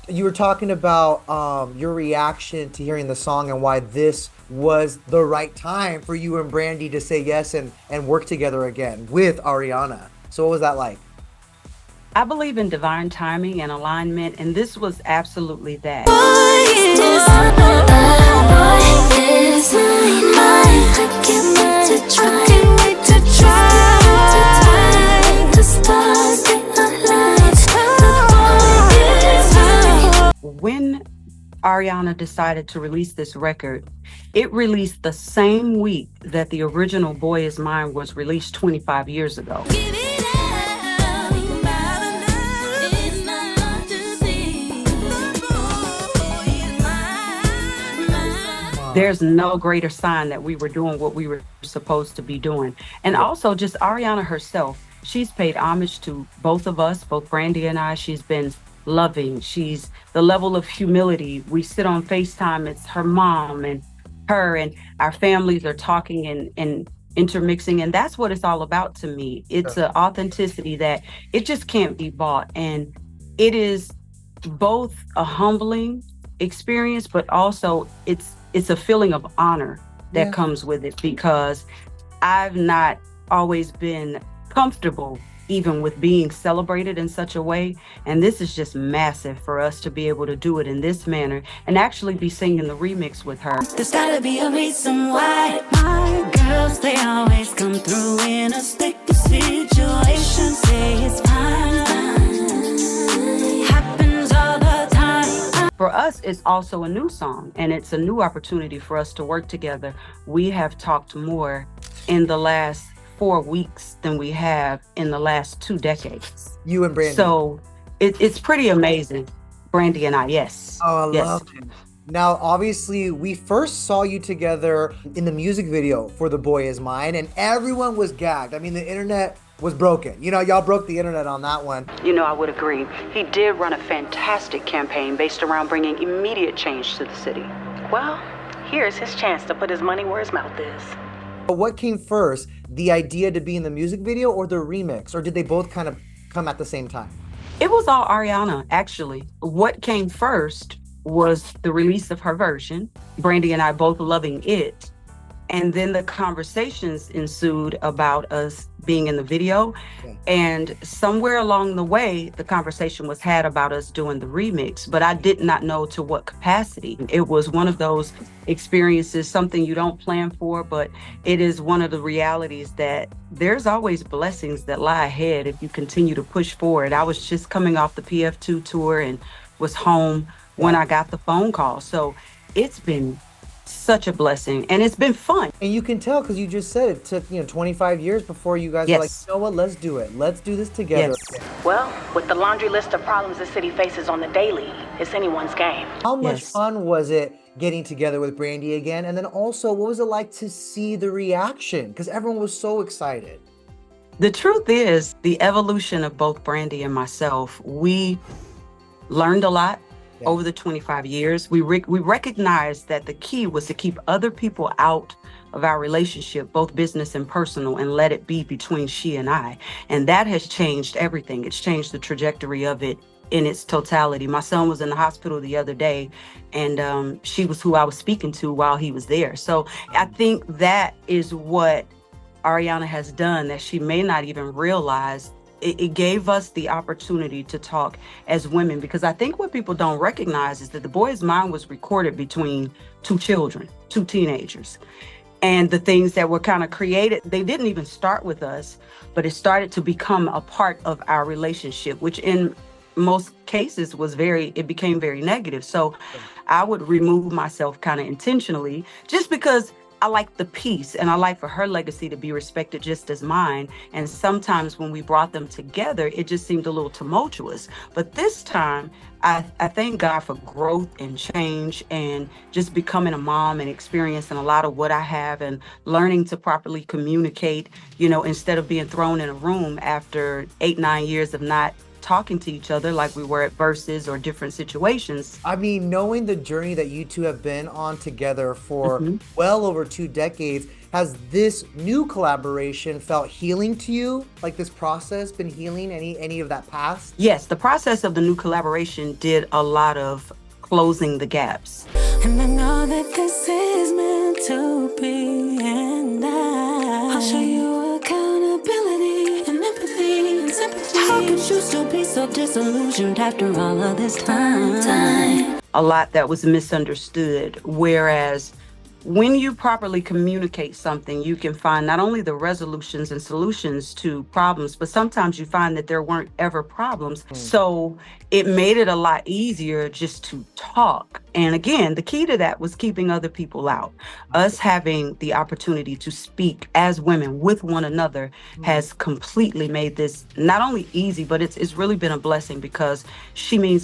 You were talking about your reaction to hearing the song and why this was the right time for you and Brandy to say yes and work together again with Ariana. So what was that like? I believe in divine timing and alignment, and this was absolutely that. When Ariana decided to release this record, it released the same week that the original Boy Is Mine was released 25 years ago. Wow. There's no greater sign that we were doing what we were supposed to be doing. And Yeah. also, just Ariana herself, she's paid homage to both of us, both Brandy and I. She's been loving. She's the level of humility. We sit on FaceTime, it's her mom and her, and our families are talking and intermixing. And that's what it's all about to me. It's Sure. an authenticity that it just can't be bought. And it is both a humbling experience, but also it's a feeling of honor that Yeah. comes with it because I've not always been comfortable even with being celebrated in such a way. And this is just massive for us to be able to do it in this manner and actually be singing the remix with her. There's gotta be a reason why my girls, they always come through in a sticky situation. Say it's fine, happens all the time. For us, it's also a new song and it's a new opportunity for us to work together. We have talked more in the last 4 weeks than we have in the last 2 decades. You and Brandy. So it's pretty amazing. Brandy and I, yes. Oh, I Yes. love it. Now, obviously, we first saw you together in the music video for The Boy Is Mine, and everyone was gagged. I mean, the internet was broken. You know, y'all broke the internet on that one. You know, I would agree. He did run a fantastic campaign based around bringing immediate change to the city. Well, here's his chance to put his money where his mouth is. But what came first, the idea to be in the music video or the remix? Or did they both kind of come at the same time? It was all Ariana, actually. What came first was the release of her version, Brandy and I both loving it. And then the conversations ensued about us being in the video. Yeah. And somewhere along the way, the conversation was had about us doing the remix, but I did not know to what capacity. It was one of those experiences, something you don't plan for, but it is one of the realities that there's always blessings that lie ahead if you continue to push forward. I was just coming off the PF2 tour and was home when Yeah. I got the phone call. So it's been such a blessing and it's been fun. And you can tell because you just said it took, 25 years before you guys were like, Yes. you know what, let's do it. Let's do this together. Yes. Well, with the laundry list of problems the city faces on the daily, it's anyone's game. How much Yes. fun was it getting together with Brandy again? And then also, what was it like to see the reaction? Because everyone was so excited. The truth is, the evolution of both Brandy and myself, we learned a lot Yeah. over the 25 years. We recognized that the key was to keep other people out of our relationship, both business and personal, and let it be between she and I. And that has changed everything. It's changed the trajectory of it in its totality. My son was in the hospital the other day, and she was who I was speaking to while he was there. So I think that is what Ariana has done that she may not even realize. It gave us the opportunity to talk as women, because I think what people don't recognize is that The Boy Is Mine was recorded between two children, two teenagers. And the things that were kind of created, they didn't even start with us, but it started to become a part of our relationship, which in most cases it became very negative. So I would remove myself kind of intentionally just because I like the peace and I like for her legacy to be respected just as mine. And sometimes when we brought them together, it just seemed a little tumultuous. But this time, I thank God for growth and change and just becoming a mom and experiencing a lot of what I have and learning to properly communicate, instead of being thrown in a room after 8, 9 years of not talking to each other like we were at verses or different situations. I mean, knowing the journey that you two have been on together for Mhm. well over 2 decades, has this new collaboration felt healing to you? Like this process been healing any of that past? Yes, the process of the new collaboration did a lot of closing the gaps. And I know that this is meant to be, and I'll show you accountability and empathy and sympathy. How could you still be so disillusioned after all of this time? A lot that was misunderstood. Whereas when you properly communicate something, you can find not only the resolutions and solutions to problems, but sometimes you find that there weren't ever problems. So it made it a lot easier just to talk. And again, the key to that was keeping other people out. Us having the opportunity to speak as women with one another has completely made this not only easy, but it's really been a blessing, because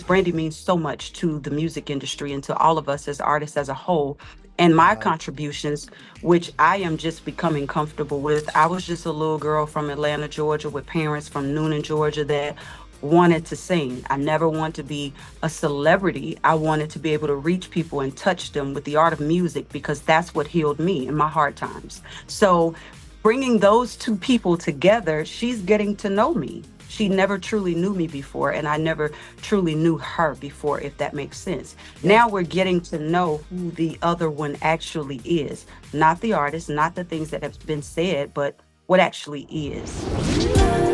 Brandy means so much to the music industry and to all of us as artists as a whole. And my contributions, which I am just becoming comfortable with. I was just a little girl from Atlanta, Georgia, with parents from Noonan, Georgia, that wanted to sing. I never wanted to be a celebrity. I wanted to be able to reach people and touch them with the art of music, because that's what healed me in my hard times. So bringing those two people together, she's getting to know me. She never truly knew me before, and I never truly knew her before, if that makes sense. Now we're getting to know who the other one actually is. Not the artist, not the things that have been said, but what actually is.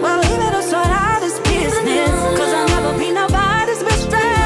Well, even a sort out this business, cause I'll never be nobody's mistress.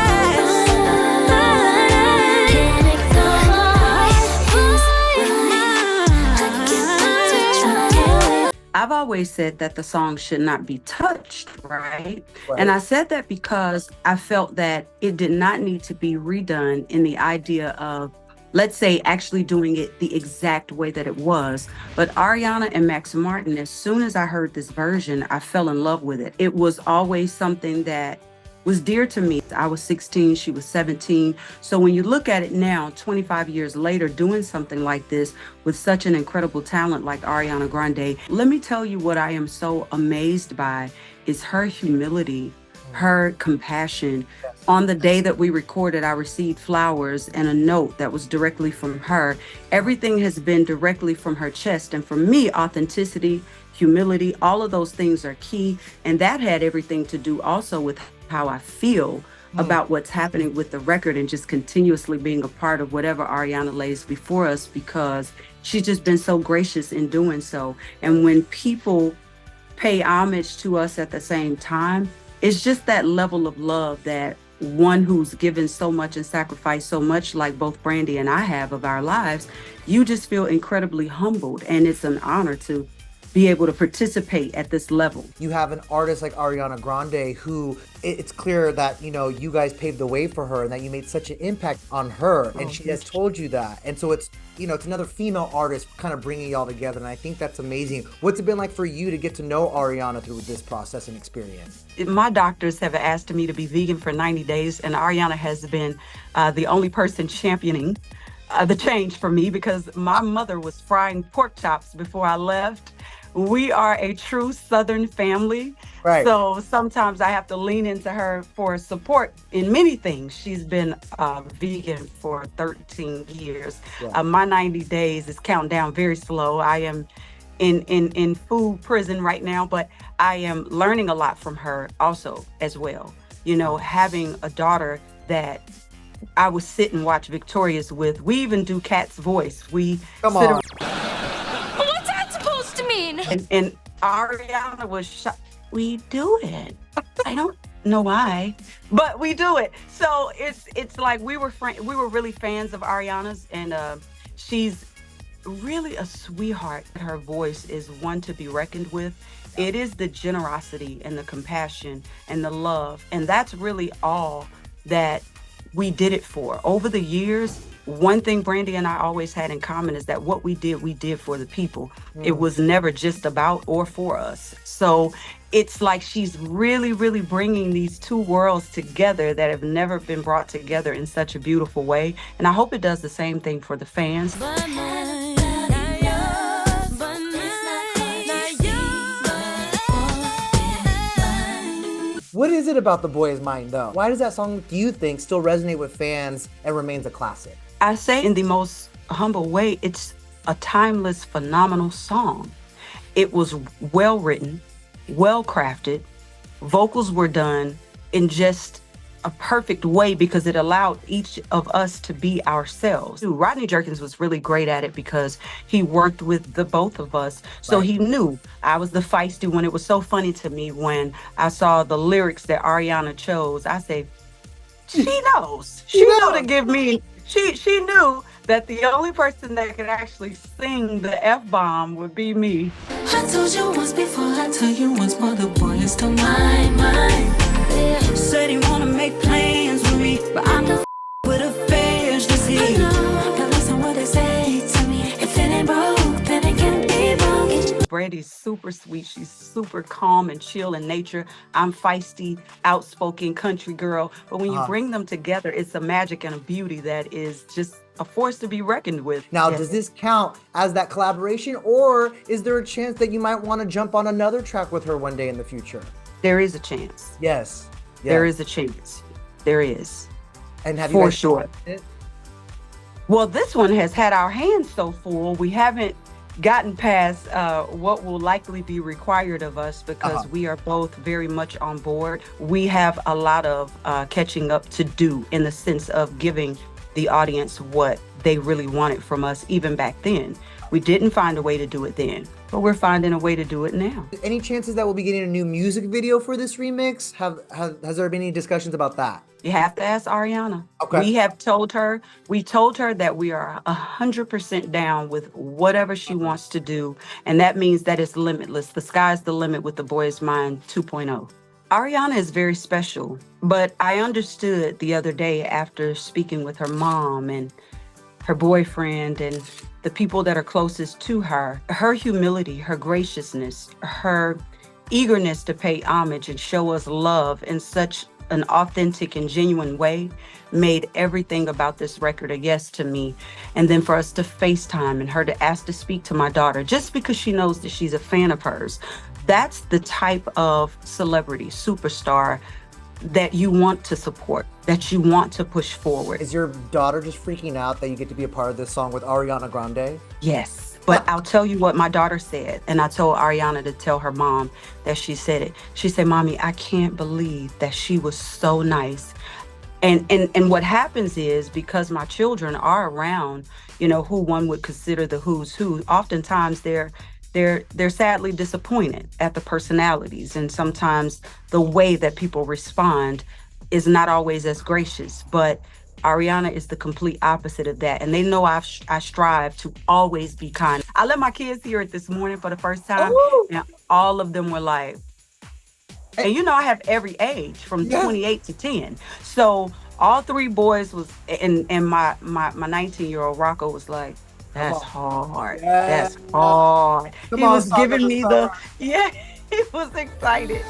I've always said that the song should not be touched, right? Right. And I said that because I felt that it did not need to be redone in the idea of, let's say, actually doing it the exact way that it was. But Ariana and Max Martin, as soon as I heard this version, I fell in love with it. It was always something that was dear to me. I was 16, she was 17. So when you look at it now, 25 years later, doing something like this with such an incredible talent like Ariana Grande, let me tell you what I am so amazed by is her humility, her compassion. On the day that we recorded, I received flowers and a note that was directly from her. Everything has been directly from her chest. And for me, authenticity, humility, all of those things are key. And that had everything to do also with how I feel about what's happening with the record, and just continuously being a part of whatever Ariana lays before us, because she's just been so gracious in doing so. And when people pay homage to us at the same time, it's just that level of love that one who's given so much and sacrificed so much, like both Brandy and I have of our lives, you just feel incredibly humbled. And it's an honor to be able to participate at this level. You have an artist like Ariana Grande who it's clear that, you know, you guys paved the way for her and that you made such an impact on her, and she has told you that. And so it's, you know, it's another female artist kind of bringing y'all together, and I think that's amazing. What's it been like for you to get to know Ariana through this process and experience? My doctors have asked me to be vegan for 90 days, and Ariana has been the only person championing the change for me, because my mother was frying pork chops before I left. We are a true Southern family. Right. So sometimes I have to lean into her for support in many things. She's been vegan for 13 years. Yeah. My 90 days is counting down very slow. I am in food prison right now, but I am learning a lot from her also as well. You know, having a daughter that I would sit and watch Victorious with. We even do Kat's voice. We Come sit on. around, What's that supposed to mean? and Ariana was shocked. We do it. I don't know why, but we do it. So it's like we were really fans of Ariana's, and she's really a sweetheart. Her voice is one to be reckoned with. It is the generosity and the compassion and the love, and that's really all that we did it for. Over the years, one thing Brandy and I always had in common is that what we did for the people. It was never just about or for us. So it's like she's really, really bringing these two worlds together that have never been brought together in such a beautiful way. And I hope it does the same thing for the fans. What is it about The Boy Is Mine though? Why does that song, do you think, still resonate with fans and remains a classic? I say in the most humble way, it's a timeless, phenomenal song. It was well written, well crafted. Vocals were done in just a perfect way because it allowed each of us to be ourselves. Rodney Jerkins was really great at it because he worked with the both of us. So Right. he knew I was the feisty one. It was so funny to me when I saw the lyrics that Ariana chose. I say, she knows. She knew to give me, she knew that the only person that could actually sing the F-bomb would be me. I told you once before, I tell you once more, the boy is still mine, mine. Yeah. Said he wanna make plans with me, but I'm the with affairs to see. I know, but listen what they say to me. If it ain't broke, then it can't be broke. Brandy's super sweet. She's super calm and chill in nature. I'm feisty, outspoken country girl. But when you bring them together, it's a magic and a beauty that is just a force to be reckoned with. Now, Yes. does this count as that collaboration, or is there a chance that you might want to jump on another track with her one day in the future? There is a chance. Yes. There is a chance. There is. And have you For guys sure. it? Well, this one has had our hands so full, we haven't gotten past what will likely be required of us because we are both very much on board. We have a lot of catching up to do in the sense of giving the audience what they really wanted from us even back then. We didn't find a way to do it then, but we're finding a way to do it now. Any chances that we'll be getting a new music video for this remix? Has there been any discussions about that? You have to ask Ariana. Okay. We told her that we are 100% down with whatever she wants to do. And that means that it's limitless. The sky's the limit with The Boy Is Mine 2.0. Ariana is very special, but I understood the other day after speaking with her mom and her boyfriend and the people that are closest to her, her humility, her graciousness, her eagerness to pay homage and show us love in such an authentic and genuine way made everything about this record a yes to me. And then for us to FaceTime and her to ask to speak to my daughter just because she knows that she's a fan of hers. That's the type of celebrity, superstar that you want to support, that you want to push forward. Is your daughter just freaking out that you get to be a part of this song with Ariana Grande? Yes. But I'll tell you what my daughter said, and I told Ariana to tell her mom that she said it. She said, "Mommy, I can't believe that she was so nice." And what happens is because my children are around, who one would consider the who's who, oftentimes they're sadly disappointed at the personalities, and sometimes the way that people respond is not always as gracious. But Ariana is the complete opposite of that. And they know I strive to always be kind. I let my kids hear it this morning for the first time. Ooh. And all of them were like, and I have every age from 28 to 10. So all three boys was, and my 19-year-old Rocco was like, that's hard. Yeah. That's hard. Come He on, was Song giving of the me Star. he was excited.